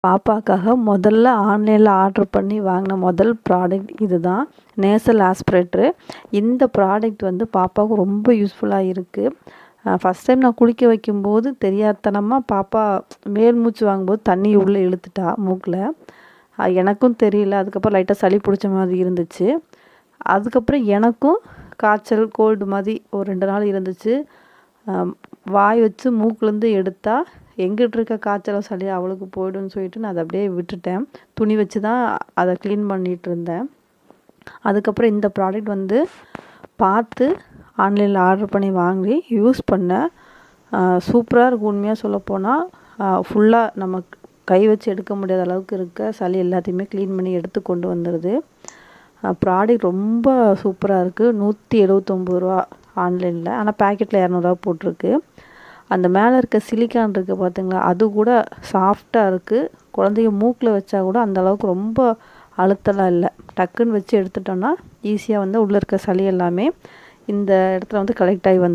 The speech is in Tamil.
பாப்பாக்காக முதல்ல ஆன்லைனில் ஆர்டர் பண்ணி வாங்கின முதல் ப்ராடக்ட் இது தான், நேசல் ஆஸ்பிரேட்ரு. இந்த ப்ராடக்ட் வந்து பாப்பாவுக்கு ரொம்ப யூஸ்ஃபுல்லாக இருக்குது. ஃபஸ்ட் டைம் நான் குளிக்க வைக்கும்போது தெரியாதனமாக பாப்பா மேல் மூச்சு வாங்கும்போது தண்ணி உள்ளே இழுத்துட்டா மூக்கில். எனக்கும் தெரியல. அதுக்கப்புறம் லைட்டாக சளி பிடிச்ச மாதிரி இருந்துச்சு. அதுக்கப்புறம் எனக்கும் காய்ச்சல் கோல்டு மாதிரி ஒரு 2 நாள் இருந்துச்சு. வாய் வச்சு மூக்குலேருந்து எடுத்தால் எங்கிட்ட இருக்க காய்ச்சல் சளி அவளுக்கு போய்டுன்னு சொல்லிட்டு நான் அதை அப்படியே விட்டுட்டேன். துணி வச்சு தான் அதை க்ளீன் பண்ணிகிட்டு இருந்தேன். அதுக்கப்புறம் இந்த ப்ராடக்ட் வந்து பார்த்து ஆன்லைனில் ஆர்டர் பண்ணி வாங்கி யூஸ் பண்ணேன். சூப்பராக இருக்கும். உண்மையாக சொல்லப்போனால் ஃபுல்லாக நம்ம கை வச்சு எடுக்க முடியாத அளவுக்கு இருக்க சளி எல்லாத்தையுமே க்ளீன் பண்ணி எடுத்து கொண்டு வந்துடுது. ப்ராடக்ட் ரொம்ப சூப்பராக இருக்குது. 179 ரூபா ஆன்லைனில், ஆனால் பேக்கெட்டில் 200 ரூபா போட்டிருக்கு. அந்த மேலே இருக்க சிலிக்கான் இருக்குது பார்த்திங்களா, அது கூட சாஃப்டாக இருக்குது. குழந்தைங்க மூக்கில் வச்சா கூட அந்தளவுக்கு ரொம்ப அழுத்தலாம் இல்லை. டக்குன்னு வச்சு எடுத்துட்டோன்னா ஈஸியாக வந்து உள்ளே இருக்க சளி எல்லாமே இந்த இடத்துல வந்து கலெக்ட் ஆகி வந்து